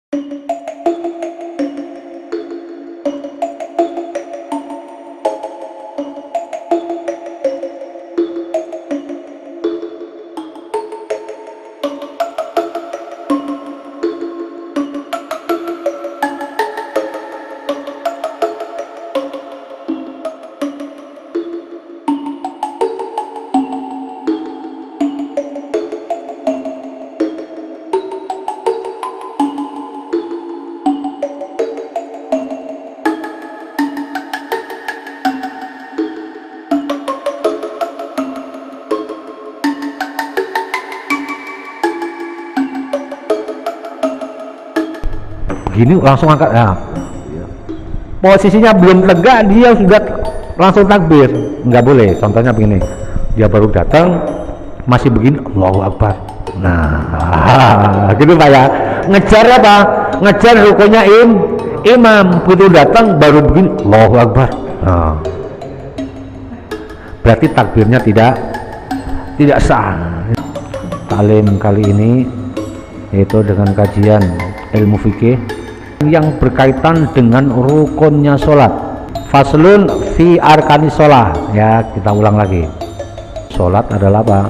Gini langsung angkat ya. Posisinya belum lega dia sudah langsung takbir, nggak boleh. Contohnya begini, dia baru datang masih begini, Allahu Akbar. Nah gitu Pak ya, ngejar apa? Ngejar rukunya imam, begitu datang baru begini, Allahu Akbar. Nah, berarti takbirnya tidak sah. Taklim kali ini yaitu dengan kajian ilmu fikih yang berkaitan dengan rukunnya sholat. Faslun fi arkani sholat. Ya, kita ulang lagi. Sholat adalah apa?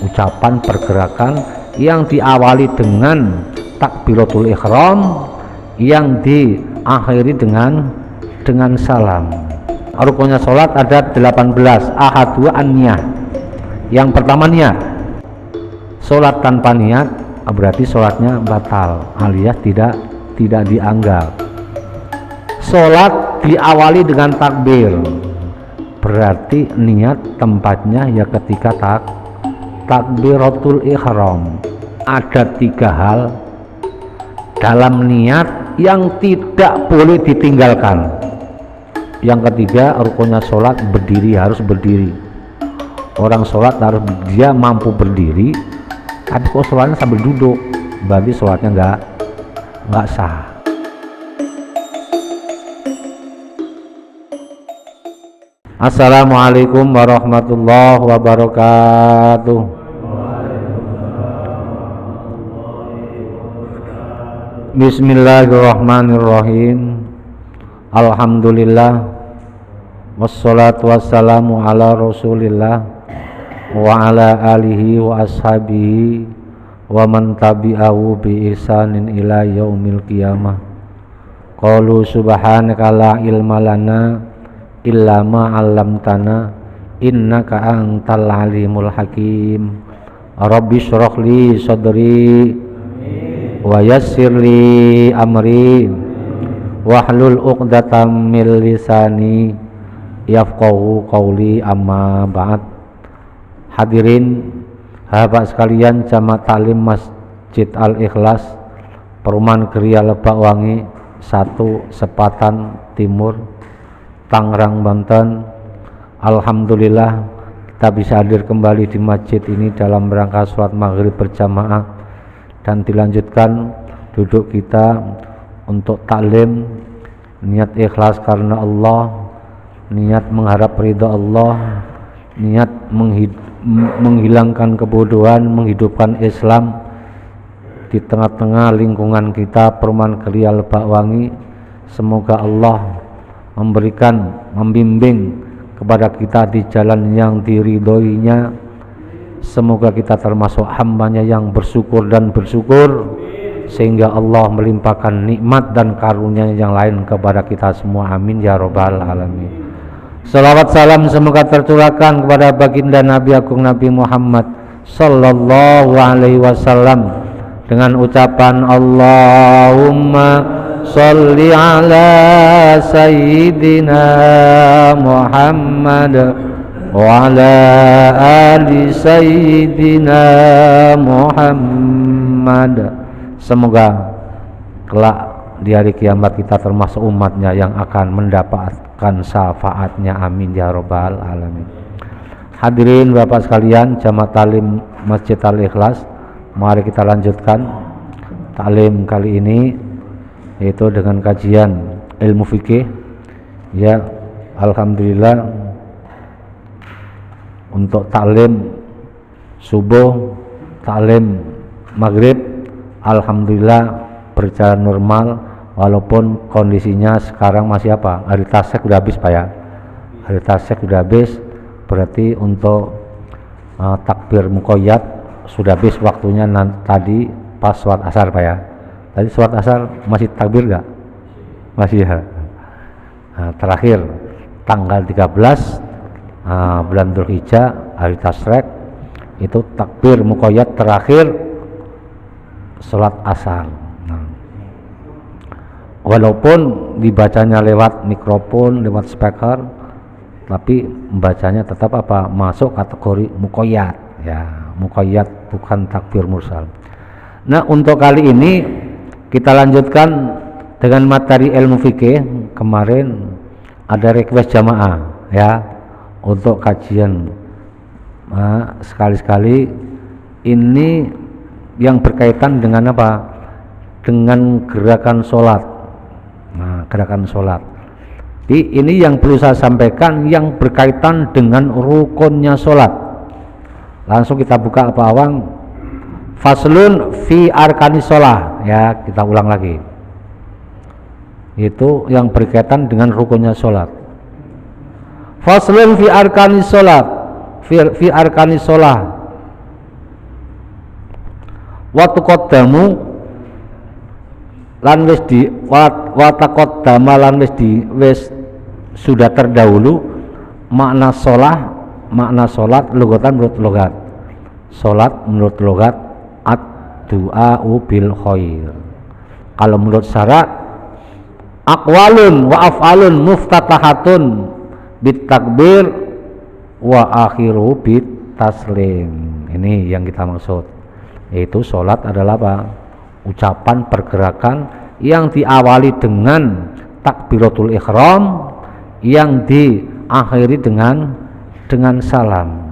Ucapan pergerakan yang diawali dengan takbiratul ihram, yang diakhiri dengan salam. Rukunnya sholat ada 18. Ahadu an-niyah. Yang pertama niat. Sholat tanpa niat berarti sholatnya batal alias tidak dianggap. Sholat diawali dengan takbir berarti niat tempatnya ya ketika takbiratul ihram. Ada 3 hal dalam niat yang tidak boleh ditinggalkan. Yang ketiga, rukunnya sholat berdiri, harus berdiri. Orang sholat harus dia mampu berdiri, tapi kok sholatnya sambil duduk, berarti sholatnya nggak sah. Assalamualaikum warahmatullahi wabarakatuh. Bismillahirrahmanirrahim. Alhamdulillah wassalatu wassalamu ala rasulillah wa ala alihi wa ashabihi wa man tabi'ahu bi ihsanin ila yaumil qiyamah. Qalu subhanaka la ilma lana illa ma 'allamtana innaka antal alimul hakim. Rabbi shrah li sadri wa yassir li amri wahlul 'uqdatam min lisani yafqahu qawli, amma ba'd. Hadirin sahabat sekalian, jamaah taklim Masjid Al-Ikhlas, Perumahan Geria Lebak Wangi 1 Sepatan Timur, Tangerang, Banten. Alhamdulillah kita bisa hadir kembali di masjid ini dalam rangka sholat maghrib berjamaah dan dilanjutkan duduk kita untuk taklim. Niat ikhlas karena Allah, niat mengharap ridha Allah, niat menghilangkan kebodohan, menghidupkan Islam di tengah-tengah lingkungan kita Perumahan Geria Lebak Wangi. Semoga Allah membimbing kepada kita di jalan yang diridhoinya. Semoga kita termasuk hambanya yang bersyukur dan bersyukur, sehingga Allah melimpahkan nikmat dan karunia yang lain kepada kita semua. Amin ya rabbal alamin. Salawat salam semoga tercurahkan kepada baginda Nabi Agung Nabi Muhammad sallallahu alaihi wasallam dengan ucapan Allahumma sholli ala sayyidina Muhammad wa ala ali sayyidina Muhammad. Semoga kelak di hari kiamat kita termasuk umatnya yang akan mendapatkan syafaatnya. Amin ya rabbal alamin. Hadirin Bapak sekalian, jamaah taklim Masjid Al-Ikhlas, mari kita lanjutkan taklim kali ini yaitu dengan kajian ilmu fikih. Ya, alhamdulillah untuk taklim subuh, taklim maghrib, alhamdulillah berjalan normal walaupun kondisinya sekarang masih apa, hari tasek udah habis Pak ya, hari tasek udah habis, berarti untuk takbir muqayyad sudah habis waktunya. Tadi pas sholat asar Pak ya, tadi sholat asar masih takbir nggak? Masih ya. Nah, terakhir tanggal 13 bulan Dzulhijjah hari tasrek itu takbir muqayyad terakhir sholat asar. Walaupun dibacanya lewat mikrofon, lewat speaker, tapi membacanya tetap apa, masuk kategori muqayyad ya, muqayyad bukan takbir mursal. Nah, untuk kali ini kita lanjutkan dengan materi ilmu fikih. Kemarin ada request jamaah ya untuk kajian. Nah, sekali-sekali ini yang berkaitan dengan apa? Dengan gerakan sholat. Nah, gerakan sholat. Ini yang perlu saya sampaikan yang berkaitan dengan rukunnya sholat. Langsung kita buka apa awang? Faslun fi arkanis sholat. Ya, kita ulang lagi. Itu yang berkaitan dengan rukunnya sholat. Faslun fi arkanis sholat. Fi arkanis sholat. Waktu qaddamu lan wis di wataqaddama lan wis sudah terdahulu makna sholat lugatan menurut logat. Sholat menurut logat ad-du'a'u bil khair. Kalau menurut syarat aqwalun wa af'alun muftatahatun bit takbir wa akhiru bit taslim. Ini yang kita maksud, yaitu sholat adalah apa? Ucapan pergerakan yang diawali dengan takbiratul ihram, yang diakhiri dengan salam.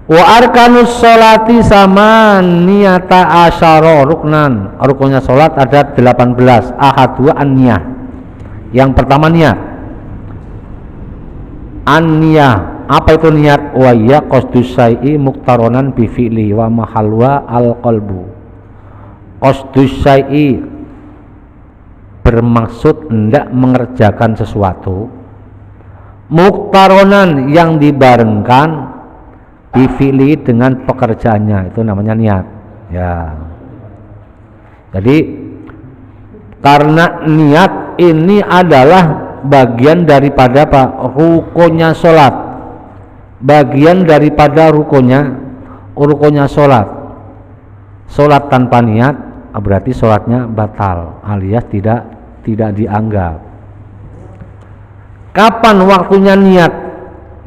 Wa arkanus sholati sama niyata asyara ruknan. Rukunnya sholat ada 18. Ahadua an-niyah. Yang pertama niat. An-niyah, apa itu niat? Wa ya qasdus syai'i muqtaronan bi fi'li wa mahalwa al-qalbu. Qasdus syai'i bermaksud hendak mengerjakan sesuatu, muqtaronan yang dibarengkan, bi fi'li dengan pekerjaannya, itu namanya niat ya. Jadi karena niat ini adalah bagian daripada apa? Rukunnya sholat, bagian daripada rukunnya sholat. Sholat tanpa niat berarti sholatnya batal alias tidak dianggap. Kapan waktunya niat?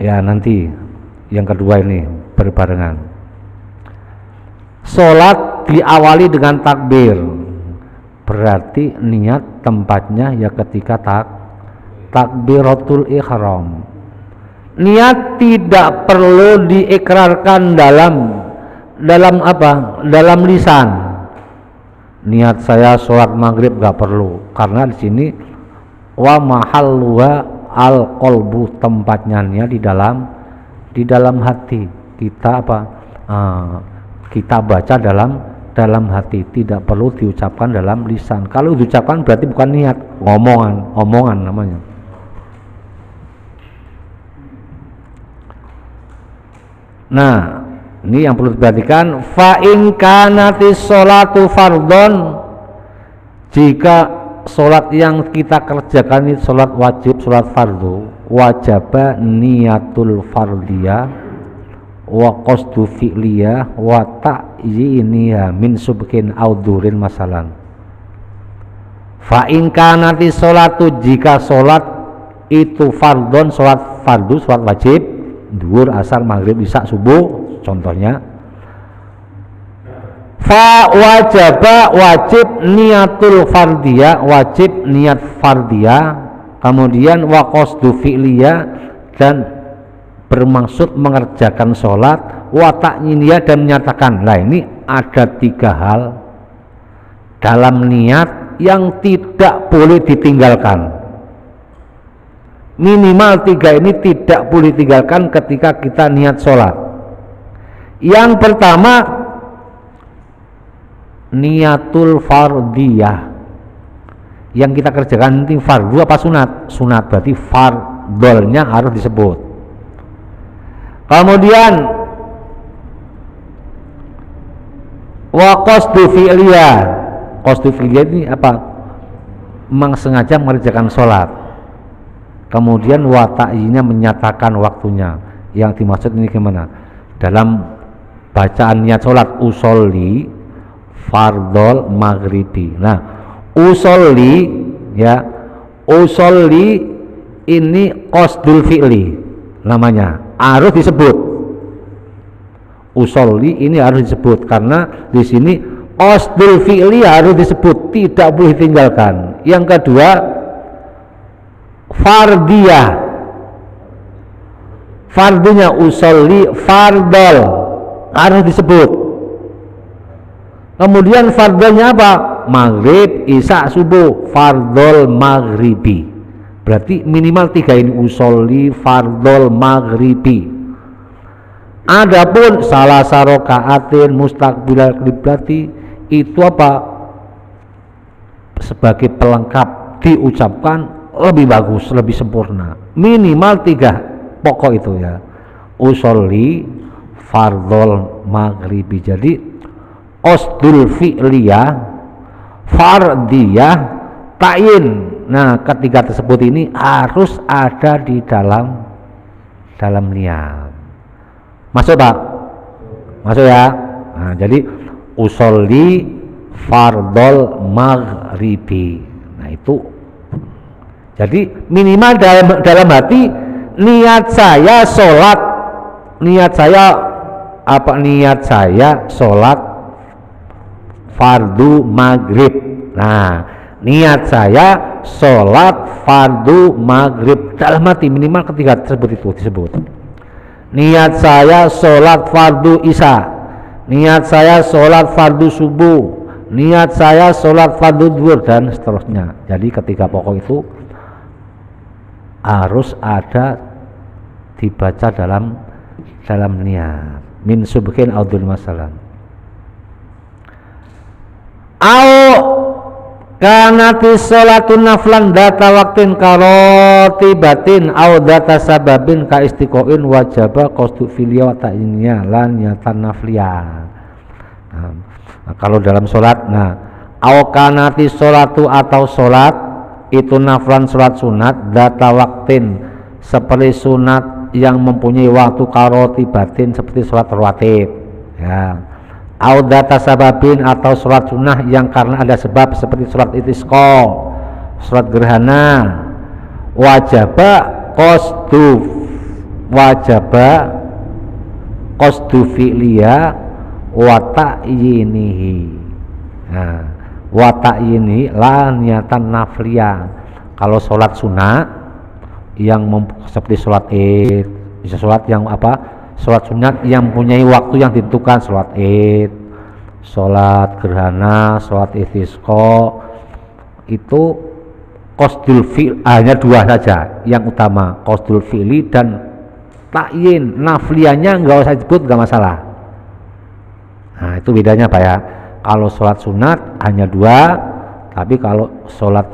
Ya nanti yang kedua ini berbarengan. Sholat diawali dengan takbir, berarti niat tempatnya ya ketika takbiratul ihram. Niat tidak perlu diikrarkan dalam apa? Dalam lisan. Niat saya sholat maghrib gak perlu, karena di sini wa mahalluha al qalbu, tempatnya niat di dalam hati kita apa? Kita baca dalam hati, tidak perlu diucapkan dalam lisan. Kalau diucapkan berarti bukan niat, omongan namanya. Nah, ini yang perlu diperhatikan. Fa in kanatis sholatu fardhon, jika sholat yang kita kerjakan itu sholat wajib, sholat fardu, wajaba niyatul fardiyah wa qasdu fi'liyah wa ta'yiniha min subkin audhurin masalan. Fa in kanatis sholatu, jika sholat itu fardhon, sholat fardu, sholat wajib, duhur, asar, maghrib, isya, subuh contohnya, fa wajaba, wajib niatul fardiyah, wajib niat fardiyah, kemudian wa qasdu fi'liyah, dan bermaksud mengerjakan sholat, wa ta'yiniyah, dan menyatakan. Nah, ini ada 3 hal dalam niat yang tidak boleh ditinggalkan. Minimal 3 ini tidak boleh ditinggalkan ketika kita niat sholat. Yang pertama, niatul fardiyah, yang kita kerjakan ini fardu apa sunat? Sunat, berarti fardolnya harus disebut. Kemudian wa qasdu fi'liyah, qasdu fi'liyah ini apa? Memang sengaja mengerjakan sholat. Kemudian wa ta'yinnya menyatakan waktunya. Yang dimaksud ini gimana? Dalam bacaan niat sholat, usolli fardol maghribi. Nah, usolli ya, usolli ini qasdul fi'li namanya, harus disebut. Usolli ini harus disebut karena di sini qasdul fi'li harus disebut, tidak boleh ditinggalkan. Yang kedua, fardiyah, fardunya usolli fardol harus disebut. Kemudian fardolnya apa? Maghrib, isya, subuh, fardol maghribi. Berarti minimal 3 ini, usolli fardol maghribi. Adapun salah sarokaatin mustaqbilal qiblati itu apa? Sebagai pelengkap diucapkan lebih bagus, lebih sempurna. Minimal 3 pokok itu ya. Usolli fardol maghribi. Jadi qasdul fi'liyah, fardiyah, ta'yin. Nah, ketiga tersebut ini harus ada di dalam niat. Masuk Pak? Masuk ya? Nah, jadi usolli fardol maghribi. Nah, itu jadi minimal dalam hati niat saya sholat, niat saya sholat fardu maghrib. Nah, niat saya sholat fardu maghrib dalam hati, minimal ketiga tersebut itu disebut. Niat saya sholat fardu isya, niat saya sholat fardu subuh, niat saya sholat fardu zuhur, dan seterusnya. Jadi ketiga pokok itu harus ada dibaca dalam niat. Min subhin audul masalah. Kanati sholatun naflan data waktin karotibatin au data sababin ka istiqoin wajaba qasdu filia wa ta'innya lan nyatan nafliya. Nah, kalau dalam sholat, nah au kanati sholatu atau sholat itu naflan sholat sunat data waktin seperti sunat yang mempunyai waktu karotibatin seperti sholat rawatib ya. Audata sababin atau sholat sunnah yang karena ada sebab seperti sholat istisqa, sholat gerhana, wajaba qasdu fi'liya wa ta'yinihi. Nah, wa ta'yini la niatan nafliya. Kalau sholat sunnah yang seperti sholat id, bisa sholat yang apa? Sholat sunat yang mempunyai waktu yang ditentukan, sholat id, sholat gerhana, sholat istisqa, itu qasdul fi'l hanya 2 saja yang utama, qasdul fi'li dan ta'yin. Nafliyanya nggak usah disebut, nggak masalah. Nah, itu bedanya Pak ya. Kalau sholat sunat hanya 2, tapi kalau sholat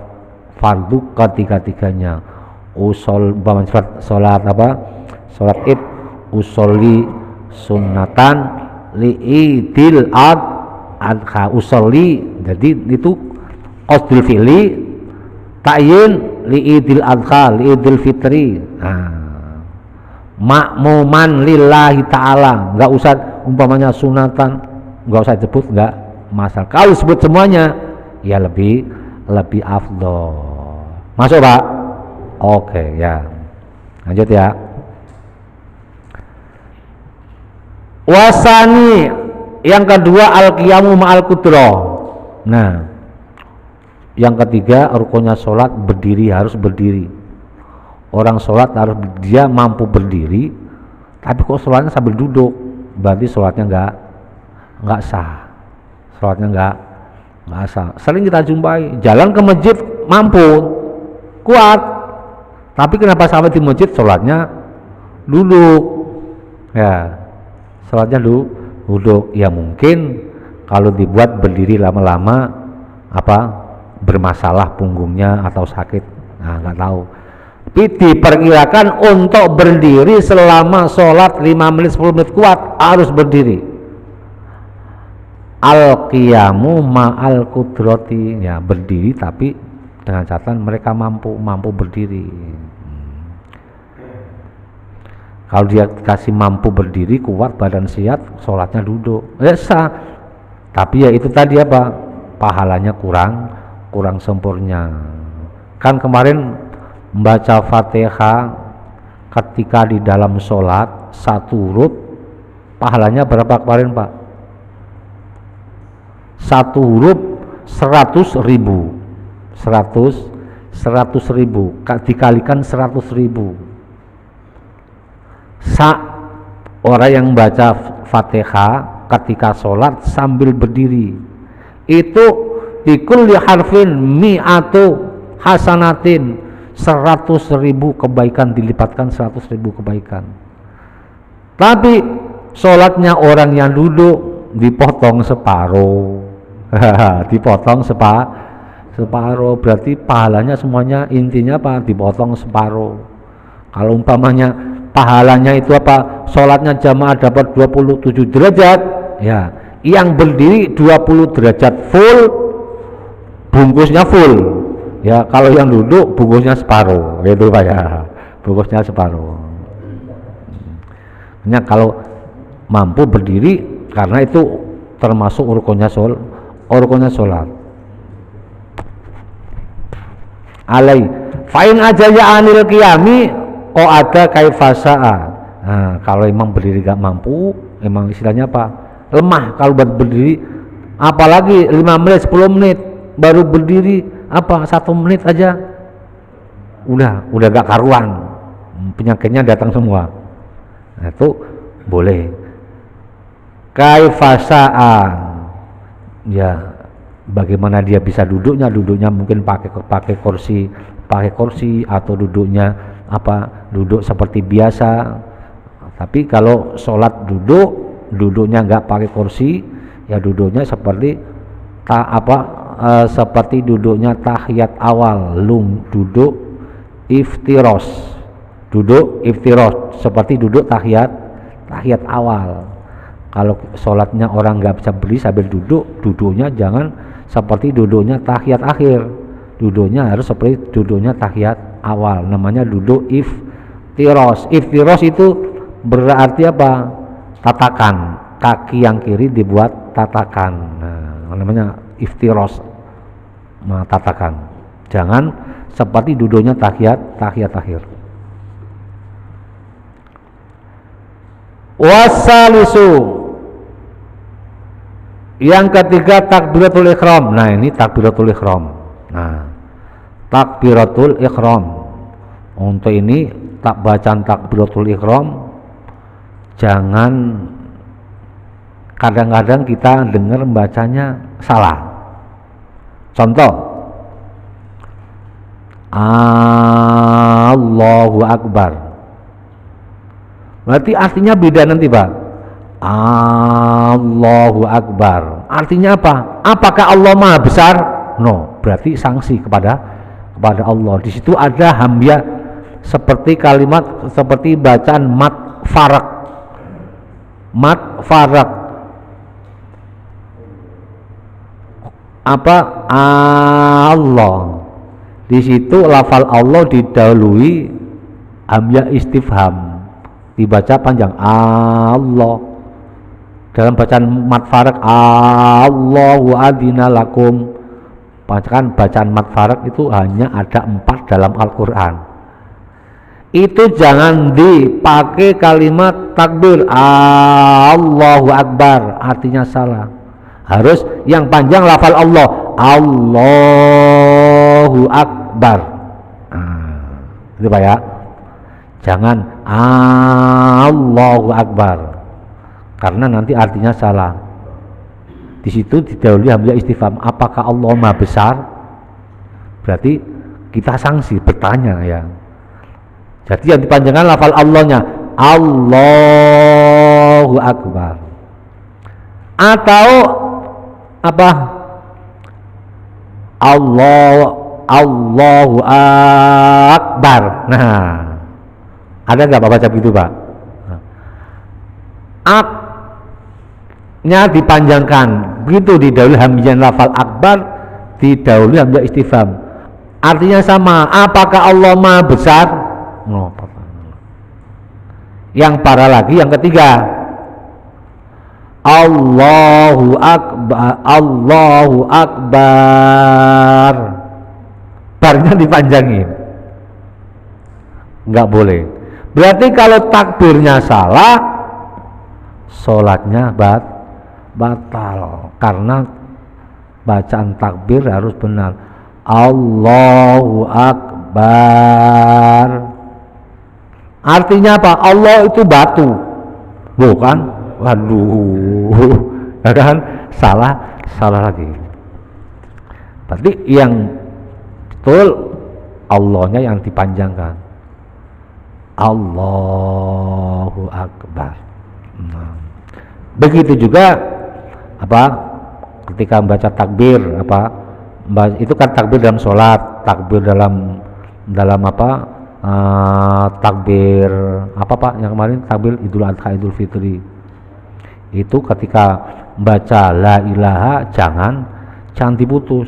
fardu ketiga-tiganya. Sholat apa? Sholat id, usolli sunnatan li'idil adha, usolli jadi itu qasdul fi'li, ta'yin li'idil adha, li'idil fitri. Nah, makmuman lillahi ta'ala, nggak usah umpamanya sunatan nggak usah disebut, nggak masalah. Kalau sebut semuanya ya lebih afdol. Masuk Pak? Oke ya, lanjut ya. Wasani yang kedua al-qiyamu ma'al qudroh. Nah, yang ketiga rukunnya sholat berdiri, harus berdiri. Orang sholat harus dia mampu berdiri, tapi kok sholatnya sambil duduk, berarti sholatnya nggak sah. Sholatnya nggak sah. Sering kita jumpai jalan ke masjid mampu, kuat, tapi kenapa sampai di masjid sholatnya duduk? Ya. Sholatnya duduk, ya mungkin Kalau dibuat berdiri lama-lama bermasalah punggungnya atau sakit, nggak tahu. Tapi diperkirakan untuk berdiri selama sholat 5 menit 10 menit kuat harus berdiri. Al-qiyamu ma'al kudrati, ya berdiri tapi dengan catatan mereka mampu berdiri. Kalau dia kasih mampu berdiri kuat badan sehat, sholatnya duduk sah. Tapi ya itu tadi pahalanya kurang sempurna. Kan kemarin membaca Fatihah ketika di dalam sholat 1 huruf pahalanya berapa kemarin Pak? 1 huruf 100.000 dikalikan 100.000. Orang yang baca Fatihah ketika sholat sambil berdiri itu bikulli harfin mi'atu hasanatin, 100.000 kebaikan, dilipatkan 100.000 kebaikan. Tapi sholatnya orang yang duduk dipotong separuh. Dipotong separuh, berarti pahalanya semuanya intinya dipotong separuh. Kalau umpamanya pahalanya itu sholatnya jamaah dapat 27 derajat, ya yang berdiri 20 derajat full, bungkusnya full. Ya kalau yang duduk bungkusnya separuh, gitu Pak ya, bungkusnya separuh. Kalau mampu berdiri, karena itu termasuk rukunnya sholat. Alai fa'in ajaya anil qiyami ada kaifasa'a. Nah, kalau emang berdiri gak mampu, emang istilahnya lemah kalau buat berdiri, apalagi 5 menit 10 menit baru berdiri 1 menit aja udah gak karuan, penyakitnya datang semua. Nah, itu boleh kaifasa'a, ya bagaimana dia bisa duduknya mungkin pakai kursi atau duduknya duduk seperti biasa. Tapi kalau sholat duduknya nggak pakai kursi, ya duduknya seperti seperti duduknya tahiyat awal, duduk iftiros seperti duduk tahiyat awal. Kalau sholatnya orang nggak bisa berdiri sambil duduknya jangan seperti duduknya tahiyat akhir, duduknya harus seperti duduknya tahiyat awal, namanya duduk iftiros. Iftiros itu berarti tatakan, kaki yang kiri dibuat tatakan, namanya iftiros, tatakan. Jangan seperti duduknya tahiyat akhir. Wasalisu, yang ketiga takbiratul ihram. Nah, ini takbiratul ihram. Nah, takbiratul ihram. Untuk ini bacaan takbiratul ihram jangan kadang-kadang kita dengar bacanya salah. Contoh, Allahu Akbar. Berarti artinya beda nanti Pak. Allahu Akbar artinya apa? Apakah Allah Maha Besar? No, berarti sanksi kepada Allah. Di situ ada hamzah seperti kalimat, seperti bacaan mat farak. Allah. Di situ lafal Allah didahului hamzah istifham, dibaca panjang Allah. Dalam bacaan mat farak Allahu adina lakum, bacaan mat farak itu hanya ada 4 dalam Al-Quran. Itu jangan dipakai kalimat takbir Allahu Akbar, artinya salah. Harus yang panjang lafal Allah, Allahu Akbar. Itu Pak ya. Jangan Allahu Akbar, karena nanti artinya salah. Di situ didahului hamzah istifham, apakah Allah Maha Besar? Berarti kita sanksi, bertanya ya. Jadi yang dipanjangkan lafal Allahnya Allahu Akbar. Atau apa? Allahu Akbar. Nah, ada nggak baca begitu Pak? Aknya dipanjangkan, begitu didahului hamzah lafal akbar, didahului hamzah istifham. Artinya sama. Apakah Allah Maha Besar? No. Yang parah lagi yang ketiga, Allahu Akbar, Allahu Akbar, barnya dipanjangin, nggak boleh. Berarti kalau takbirnya salah, sholatnya batal, karena bacaan takbir harus benar. Allahu Akbar. Artinya apa? Allah itu batu, bukan? Waduh, kan salah lagi. Berarti yang betul Allahnya yang dipanjangkan. Allahu Akbar. Nah, begitu juga apa? Ketika membaca takbir apa? Itu kan takbir dalam sholat, takbir dalam apa? Takbir apa Pak yang kemarin takbir Idul Adha Idul Fitri itu ketika baca la ilaha jangan diputus.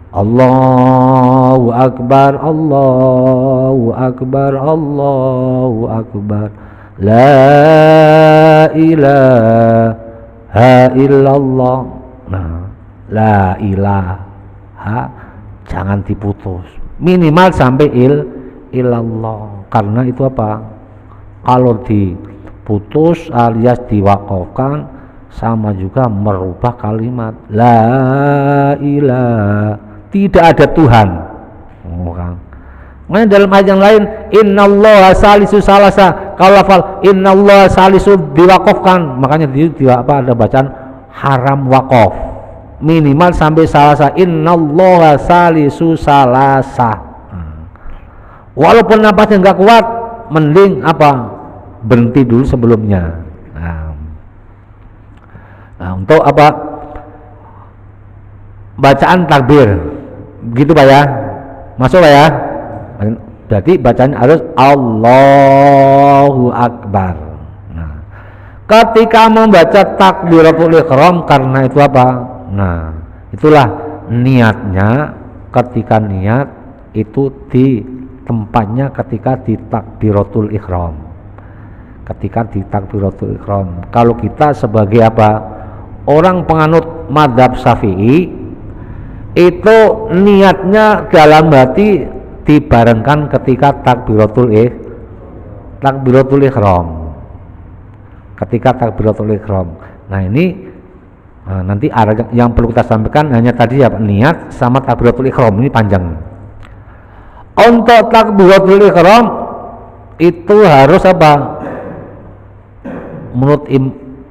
Allahu Akbar, Allahu Akbar, Allahu Akbar, la ilaha illallah. Nah, la ilaha jangan diputus, minimal sampai ilallah, karena itu apa? Kalau diputus alias diwakafkan sama juga merubah kalimat la ilaha, tidak ada Tuhan. Makanya dalam ayat yang lain innallaha salisu salasa, kalau lafal innallaha salisu diwakafkan, makanya ada bacaan haram wakaf, minimal sampai salasa, innallaha salisu salasa. Walaupun napasnya nggak kuat, mending apa? Berhenti dulu sebelumnya. Nah, untuk apa? Bacaan takbir, begitu Pak ya? Masuk Pak ya? Berarti bacaan harus Allahu Akbar. Nah, ketika membaca takbiratul ihram, karena itu apa? Nah, itulah niatnya. Ketika niat itu di tempatnya ketika di takbiratul ihram. Ketika di takbiratul ihram. Kalau kita sebagai apa? Orang penganut mazhab Syafi'i, itu niatnya dalam hati dibarengkan ketika takbiratul ihram. Ketika takbiratul ihram. Nah, ini nanti yang perlu kita sampaikan hanya tadi ya, niat sama takbiratul ihram, ini panjang. Untuk takbiratul ihram itu harus apa? Menurut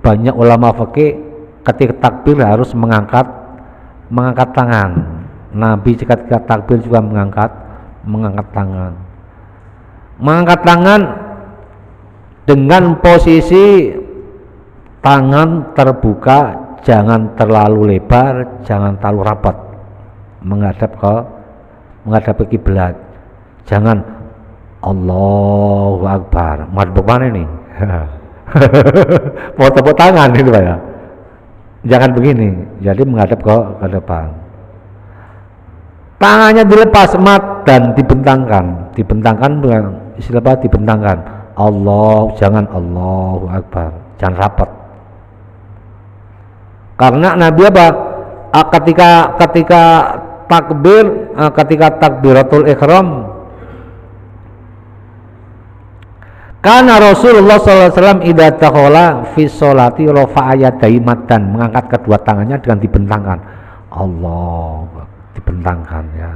banyak ulama fikih, ketika takbir harus mengangkat tangan. Nabi ketika takbir juga mengangkat tangan. Mengangkat tangan dengan posisi tangan terbuka, jangan terlalu lebar, jangan terlalu rapat menghadap kiblat. Jangan Allahu Akbar, madhab mana ini? Mau tepuk tangan itu Pak ya. Jangan begini, jadi menghadap ke depan. Tangannya dilepas mat dan dibentangkan istilah apa? Dibentangkan. Jangan Allahu Akbar, jangan rapat. Karena Nabi apa? Ketika takbir, ketika takbiratul ihram, karena Rasulullah SAW idza dakhala fi sholati rafa'a yadayhi maddan, mengangkat kedua tangannya dengan dibentangkan. Allah, dibentangkan ya.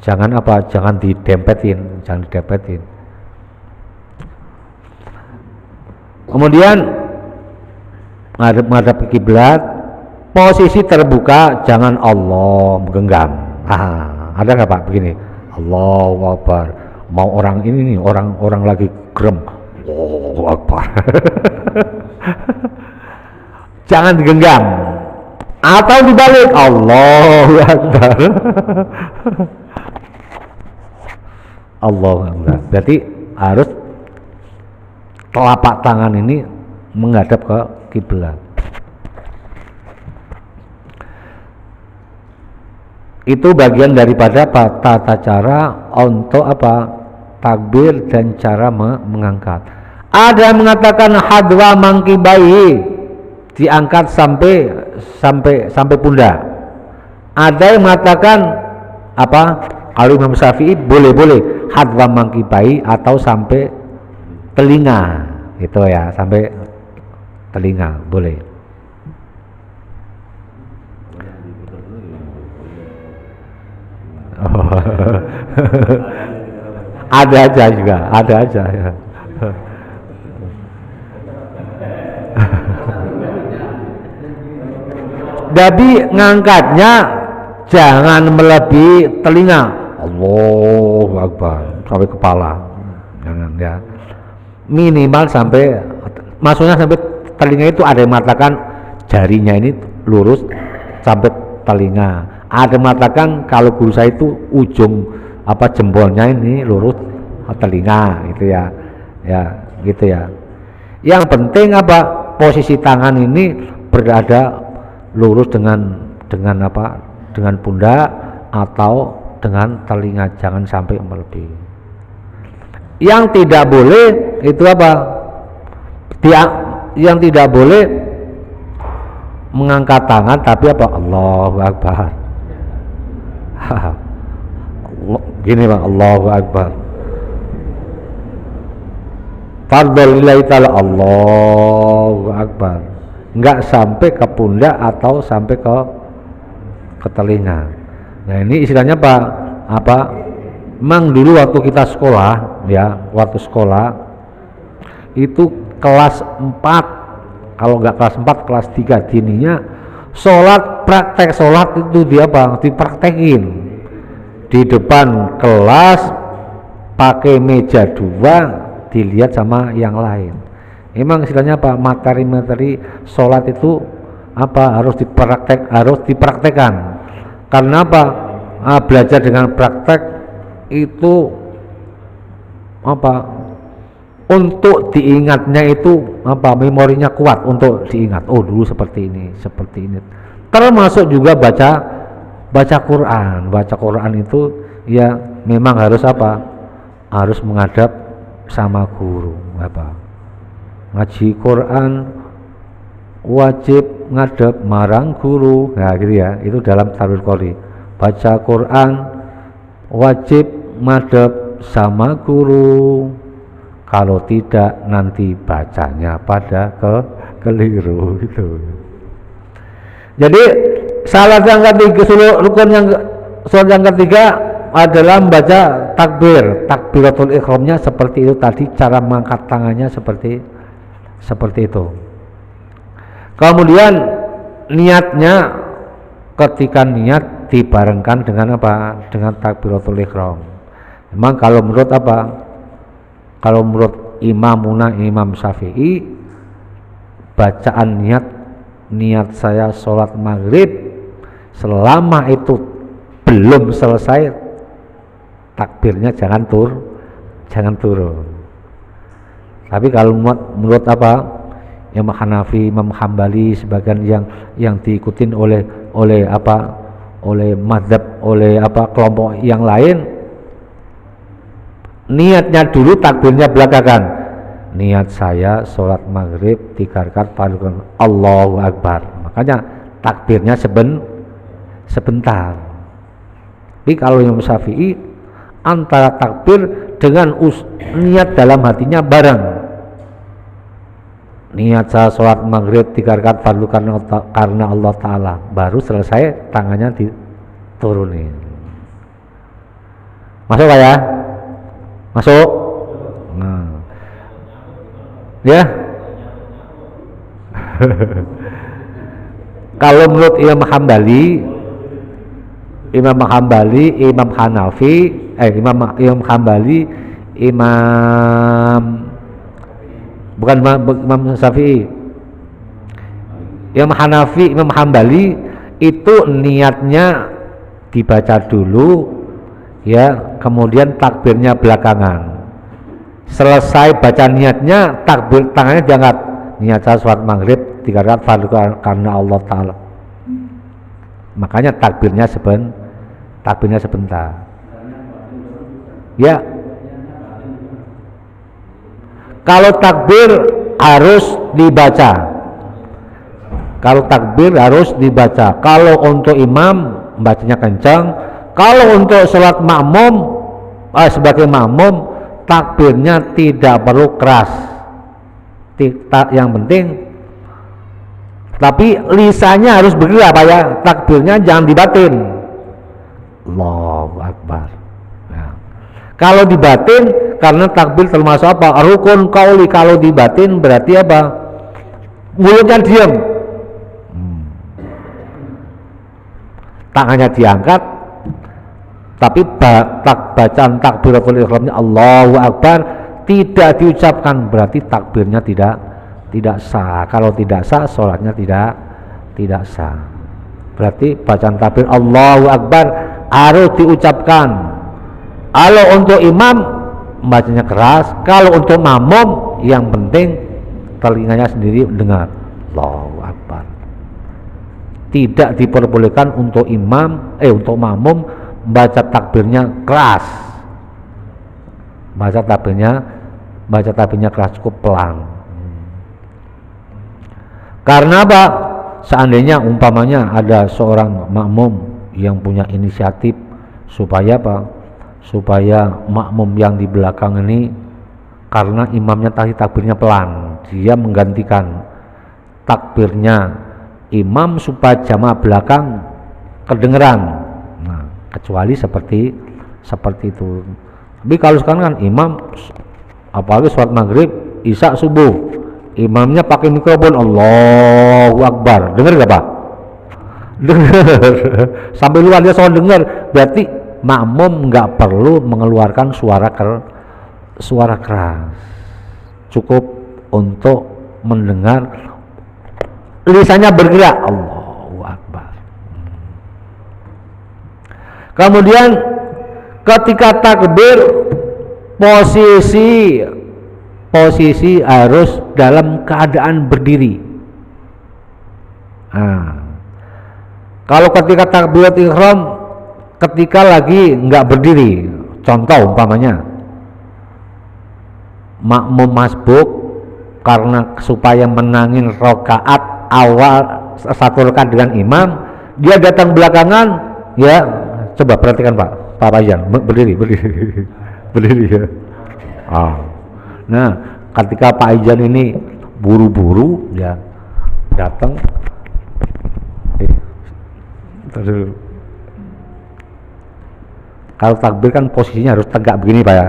Jangan apa? Jangan didempetin. Kemudian menghadap kiblat, posisi terbuka, jangan Allah menggenggam. Ada nggak Pak begini? Allahu Akbar. Mau orang ini nih, orang lagi gerem, Allahu Akbar. Jangan digenggam. atau dibalik Allahu Akbar. Allahu Akbar. Berarti harus telapak tangan ini menghadap ke kiblat. Itu bagian daripada tata cara untuk takbir dan cara mengangkat. Ada yang mengatakan hadwa mangkibai, diangkat sampai pundak. Ada yang mengatakan kalau Imam Syafi'i boleh hadwa mangkibai atau sampai telinga, itu ya, sampai telinga boleh. Ada aja juga, ada aja ya. Jadi ngangkatnya jangan melebihi telinga. Allahu Akbar sampai kepala, jangan ya. Minimal sampai, maksudnya sampai telinga itu ada yang mengatakan jarinya ini lurus sampai telinga. Ada yang mengatakan kalau guru saya itu ujung jempolnya ini lurus telinga, gitu ya. Ya, gitu ya. Yang penting posisi tangan ini berada lurus dengan pundak atau dengan telinga, jangan sampai melebihi. Yang tidak boleh itu yang tidak boleh mengangkat tangan tapi Allahu Akbar. Gini Bang, Allahu Akbar. Fardholillahi ta'ala, Allahu Akbar. Enggak sampai ke pundak atau sampai ke telinga. Nah, ini istilahnya memang dulu waktu kita sekolah ya, waktu sekolah itu kelas 4, kalau enggak kelas 4 kelas 3 dininya praktek sholat itu dipraktekin di depan kelas pakai meja 2, dilihat sama yang lain. Emang istilahnya materi-materi sholat itu harus dipraktekkan. Karena belajar dengan praktek itu untuk diingatnya itu memorinya kuat untuk diingat. Oh, dulu seperti ini. Termasuk juga baca Quran. Baca Quran itu ya memang harus harus menghadap sama guru. Ngaji Quran wajib ngadep marang guru. Nah, gitu ya. Itu dalam Tarul Qori. Baca Quran wajib ngadep sama guru. Kalau tidak nanti bacanya pada keliru gitu. Jadi salat yang ketiga, rukun yang ketiga adalah membaca takbiratul ihramnya seperti itu tadi, cara mengangkat tangannya seperti itu. Kemudian niatnya, ketika niat dibarengkan dengan dengan takbiratul ihram. Memang kalau menurut Imam Syafi'i, bacaan niat saya sholat maghrib, selama itu belum selesai takbirnya jangan turun. Tapi kalau menurut Imam Hanafi, Imam Hambali, sebagian yang diikutin oleh mazhab, oleh kelompok yang lain, niatnya dulu, takbirnya belakangan. Niat saya sholat maghrib 3 rakaat padukan Allahu Akbar, makanya takbirnya sebentar. Tapi kalau Imam Syafi'i, antara takbir dengan niat dalam hatinya bareng. Niat saya sholat maghrib 3 rakaat fardu karena Allah Ta'ala, baru selesai tangannya diturunin. Masuk ya? Masuk? Nah. Ya. Kalau menurut Imam Hambali, Imam Hanafi, Imam Hambali, bukan Imam Syafi'i, Imam Hanafi, Imam Hambali itu niatnya dibaca dulu ya, kemudian takbirnya belakangan. Selesai baca niatnya, takbir tangannya diangkat, niat saya sholat maghrib 3 rakaat fardu karena Allah Ta'ala. Makanya takbirnya sebentar ya. Kalau takbir harus dibaca, kalau untuk imam bacanya kencang, kalau untuk sholat makmum sebagai makmum takbirnya tidak perlu keras, yang penting tapi lisannya harus bergerak Pak ya, takbirnya jangan dibatin, Allahu Akbar ya. Kalau dibatin, karena takbir termasuk apa? Rukun qauli. Kalau dibatin berarti apa? Mulutnya diam, tangannya diangkat, tapi bacaan takbiratul ihramnya Allahu Akbar tidak diucapkan, berarti takbirnya tidak sah. Kalau tidak sah, sholatnya tidak sah. Berarti bacaan takbir Allahu Akbar harus diucapkan. Kalau untuk imam bacanya keras, kalau untuk makmum yang penting telinganya sendiri dengar Allahu Akbar. Tidak diperbolehkan untuk untuk makmum baca takbirnya keras. Baca takbirnya keras, cukup pelan. Karena apa? Seandainya umpamanya ada seorang makmum yang punya inisiatif supaya apa? Supaya makmum yang di belakang ini, karena imamnya tadi takbirnya pelan, dia menggantikan takbirnya imam supaya jamaah belakang kedengeran. Nah, kecuali seperti itu. Tapi kalau sekarang kan imam, apalagi sholat maghrib, isya, subuh, imamnya pakai mikrofon Allahu Akbar, dengar gak Pak? Dengar. Sampai luar dia soal dengar, berarti makmum nggak perlu mengeluarkan suara keras, cukup untuk mendengar lisannya bergerak Allahu Akbar. Kemudian ketika takbir posisi harus dalam keadaan berdiri. Nah, kalau ketika takbiratul ihram ketika lagi nggak berdiri, contoh umpamanya makmum masbuk, karena supaya menangin rakaat awal satu rakaat dengan imam, dia datang belakangan ya. Coba perhatikan Pak Payan, berdiri ya. Nah, ketika Pak Ijan ini buru-buru ya datang, kalau takbir kan posisinya harus tegak begini Pak ya,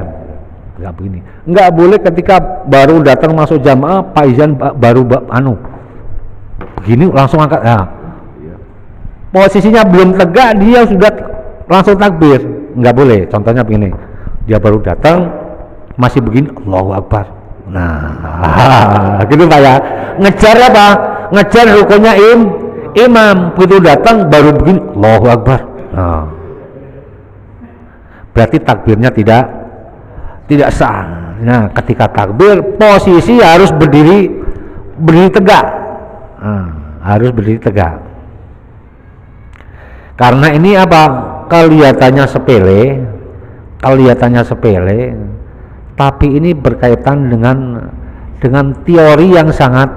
tegak begini. Nggak boleh ketika baru datang masuk jamaah Pak Izan baru begini langsung angkat. Nah, posisinya belum tegak dia sudah langsung takbir, nggak boleh. Contohnya begini, dia baru datang masih begini Allahu Akbar. Nah, gitu Pak ya. Ngejar apa? Ngejar rukunnya imam. Begitu datang baru begini Allahu Akbar. Nah, berarti takbirnya tidak sah. Nah, ketika takbir posisi harus berdiri tegak. Nah, harus berdiri tegak. Karena ini apa? Kelihatannya sepele, tapi ini berkaitan dengan teori yang sangat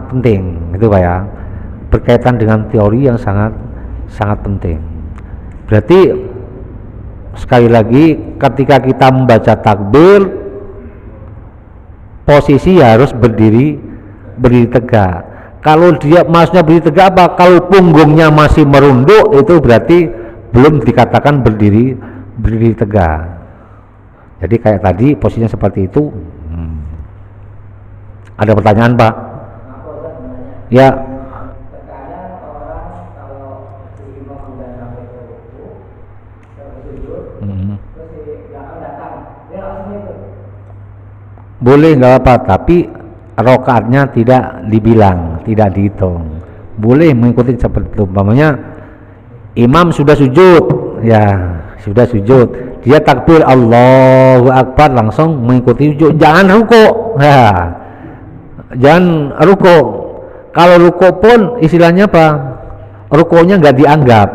penting, gitu Pak ya. Berkaitan dengan teori yang sangat penting. Berarti sekali lagi, ketika kita membaca takbir, posisi harus berdiri tegak. Kalau dia maksudnya berdiri tegak apa? Kalau punggungnya masih merunduk, itu berarti belum dikatakan berdiri tegak. Jadi kayak tadi posisinya seperti itu. Ada pertanyaan Pak? Ya. Boleh nggak apa, tapi rokaatnya tidak dibilang, tidak dihitung. boleh mengikuti seperti itu. Umpamanya imam sudah sujud, ya sudah sujud, dia takbir Allahu Akbar langsung mengikuti sujud, jangan ruko, ya jangan ruko. Kalau ruko pun istilahnya apa, rukonya nggak dianggap.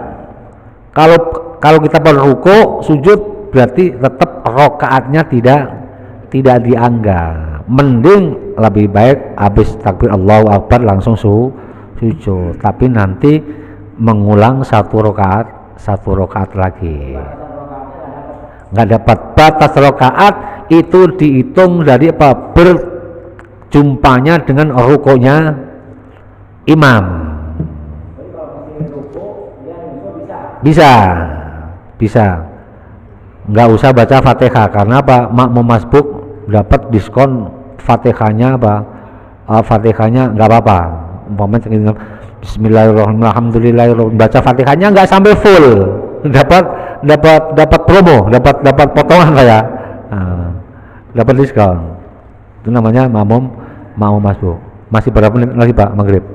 Kalau kita ruko sujud berarti tetap rokaatnya tidak dianggap. Mending lebih baik habis takbir Allahu Akbar langsung sujud, tapi nanti mengulang satu rokaat lagi. Nggak dapat batas rokaat itu dihitung dari apa, berjumpanya dengan rukonya imam. Bisa nggak usah baca Fatihah, karena apa, makmum masbuk dapat diskon Fatihahnya apa, Fatihahnya nggak apa-apa. Umpamanya Bismillahirrahmanirrahim, alhamdulillahirrahmanirrahim, baca Fatihahnya nggak sampai full, dapat promo, dapat potongan kayak, dapat diskon. Itu namanya makmum masbuk. Masih berapa menit lagi Pak maghrib?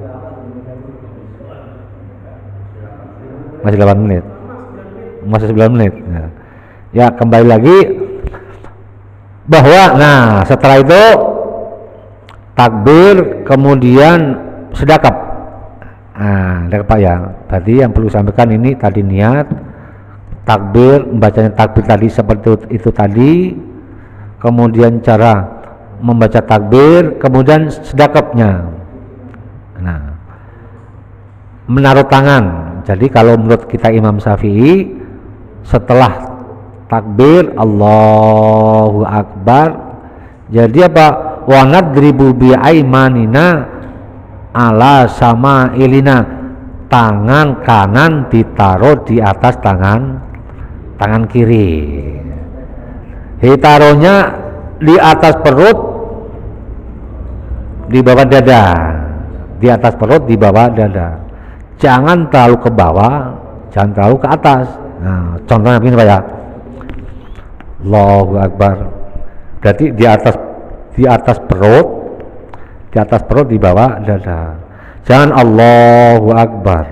Masih 8 menit, masih 9 menit. Ya kembali lagi bahwa, nah setelah itu takbir, kemudian sedekap. Nah, Pak ya, berarti yang perlu sampaikan ini tadi niat, takbir, membacanya takbir tadi seperti itu tadi, kemudian cara membaca takbir, kemudian sedekapnya. Nah, menaruh tangan. Jadi kalau menurut kita Imam Syafi'i, setelah takbir Allahu Akbar, jadi apa, wa nadribu bi aimanina ala sama ilina, tangan kanan ditaruh di atas tangan kiri, ditaruhnya di atas perut, di bawah dada, di atas perut, di bawah dada, jangan terlalu ke bawah, jangan terlalu ke atas. Nah, contohnya begini Pak ya, Allahu Akbar, berarti di atas perut, di bawah dada. Jangan Allahu Akbar,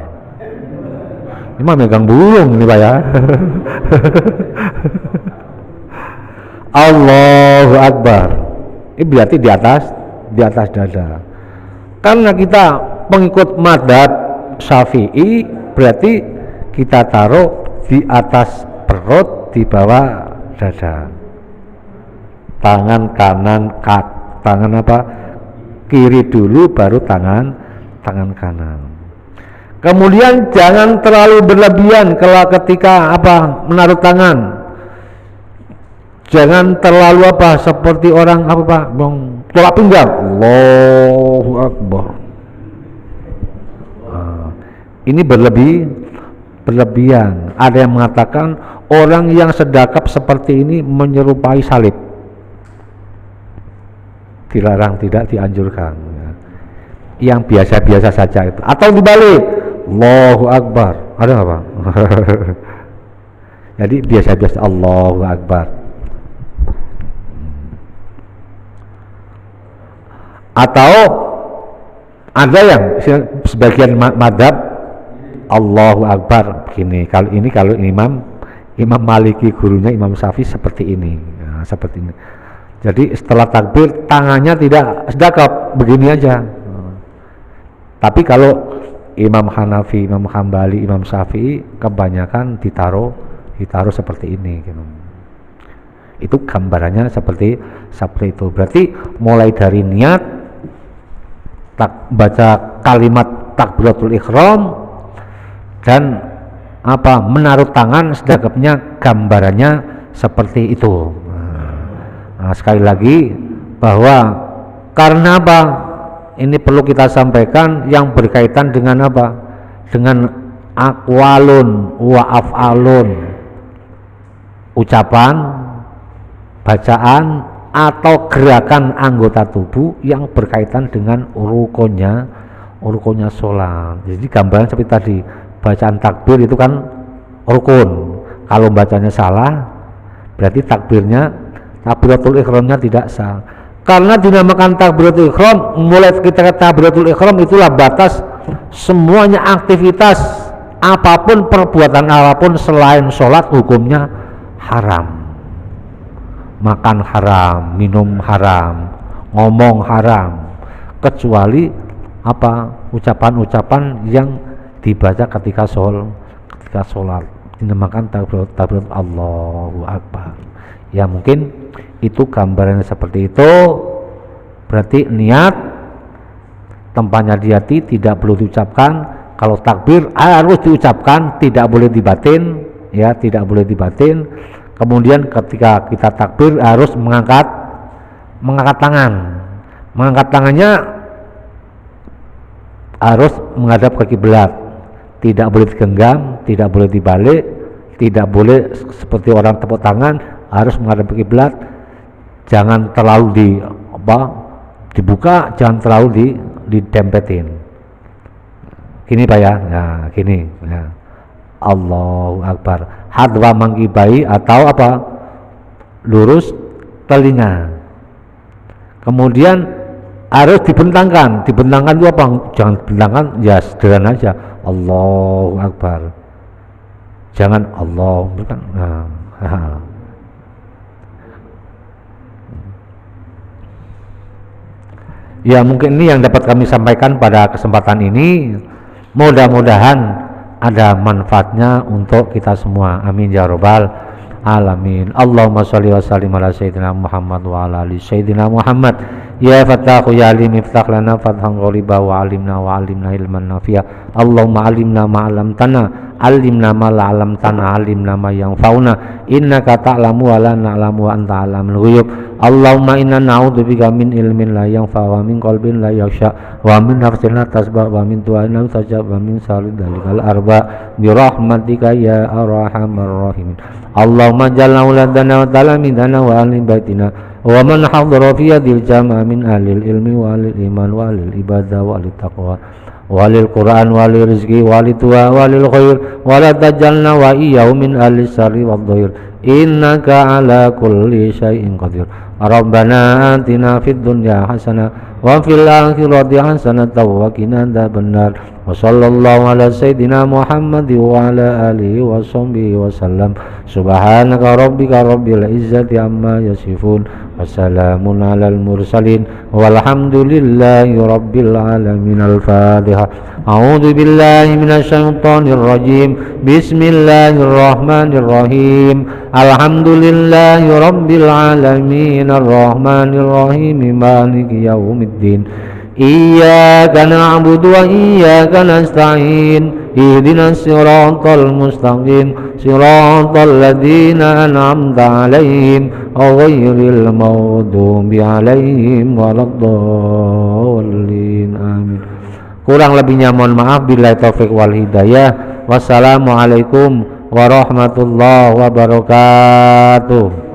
ini mah megang burung ini Pak ya. Allahu Akbar, ini berarti di atas dada. Karena kita pengikut madzhab Syafi'i, berarti kita taruh di atas perut, di bawah dada. Tangan kanan, tangan apa, kiri dulu, baru tangan kanan. Kemudian jangan terlalu berlebihan kalau ketika apa, menaruh tangan. Jangan terlalu apa, seperti orang apa Pak, tolak pinggang, Allahu Akbar. Ini berlebihan. Ada yang mengatakan orang yang sedekap seperti ini menyerupai salib. Dilarang, tidak dianjurkan. Yang biasa-biasa saja itu. Atau dibalik, Allahu Akbar. Ada nggak Pak? Jadi biasa-biasa Allahu Akbar. Atau ada yang sebagian madzhab Allahu Akbar begini. Kalau Imam Maliki gurunya Imam Syafi'i seperti ini. Nah, seperti ini. Jadi setelah takbir tangannya tidak sedekap, begini aja. Tapi kalau Imam Hanafi, Imam Hambali, Imam Syafi'i kebanyakan ditaruh seperti ini gitu. Itu gambarannya seperti itu. Berarti mulai dari niat, baca kalimat takbiratul ihram, dan apa, menaruh tangan sedekapnya, gambarannya seperti itu. Nah, sekali lagi bahwa karena apa, ini perlu kita sampaikan yang berkaitan dengan apa, dengan aqwalun wa af'alun, ucapan, bacaan atau gerakan anggota tubuh yang berkaitan dengan rukunnya sholat. Jadi gambaran seperti tadi, bacaan takbir itu kan rukun. Kalau bacanya salah, berarti takbiratul ihramnya tidak sah. Karena dinamakan takbiratul ihram, mulai kita takbiratul ihram itulah batas semuanya aktivitas apapun, perbuatan apapun selain sholat hukumnya haram. Makan haram, minum haram, ngomong haram, kecuali apa, ucapan-ucapan yang dibaca ketika sholat dinamakan takbir Allahu Akbar. Ya mungkin itu gambarannya seperti itu. Berarti niat tempatnya di hati, tidak perlu diucapkan. Kalau takbir harus diucapkan, tidak boleh dibatin, ya tidak boleh dibatin. Kemudian ketika kita takbir harus mengangkat tangan. Mengangkat tangannya harus menghadap ke kiblat. Tidak boleh digenggam, tidak boleh dibalik, tidak boleh seperti orang tepuk tangan, harus menghadap ke kiblat. Jangan terlalu dibuka, jangan terlalu didempetin. Gini Pak ya. Nah, gini. Nah. Allahu Akbar. Hadwa mangkibai atau apa? Lurus telinga. Kemudian harus dibentangkan. Dibentangkan itu apa? Jangan bentangkan ya sederhana aja. Allahu Akbar. Jangan Allah bukan. Nah. Ya mungkin ini yang dapat kami sampaikan pada kesempatan ini. Mudah-mudahan ada manfaatnya untuk kita semua. Amin ya rabbal alamin. Allahumma sholli wa sallim ala sayyidina Muhammad wa ala ali sayyidina Muhammad. Ya Fattahu ya Alim iftah lana fathan ghaliba wa alimna ilman nafi'a. Allahumma alimna ma 'allamtana, alimna ma la 'allamtana, alimna ma yanfa'una. Innaka ta'lamu wa la na'lamu wa anta 'alamul ghuyub. Allahumma inna na'udzubika min ilmin la yanfa' wa min qalbin la yakhsha wa min nafsin la tasba' wa min du'ain la mustajab wa min sharri dzalikal arba' bi rahmatika ya arhamar rahimin. Allahumma ja'alna auladana wa talamidana wa ahli baitina wa man hadara fi hadhil jama'a min ahlil ilmi wa ahlil iman wa ahlil ibadah wa ahlil taqwa wa ahlil qur'an wa ahlil rizqi wa ahlil tuwa wa ahlil khair wa la tajalna wa iyyahum min ahli syarri wad dhair innaka ala kulli syai'in qadir. Rabbana atina fid dunya hasanah wa fil akhirati hasanah wa qina adzabannar. Wa sallallahu ala sayyidina Muhammad wa ala alihi wa sahbihi wa sallam. Subhanaka rabbika rabbil izzati amma yasifun wa salamun alal mursalin walhamdulillahi rabbil alamin. Al-Fatihah. A'udzu billahi minasy syaithanir rajim. Bismillahirrahmanirrahim. Alhamdulillahi rabbil alamin arrahmanir rahim maliki yaumiddin. Iyyaka na'budu wa iyyaka nasta'in. Ihdinas siratal mustaqim. Siratal ladzina an'amta 'alaihim ghairil maghdubi 'alaihim waladdallin. Amin. Kurang lebihnya mohon maaf. Billahi taufik wal hidayah. Wassalamualaikum warahmatullahi wabarakatuh.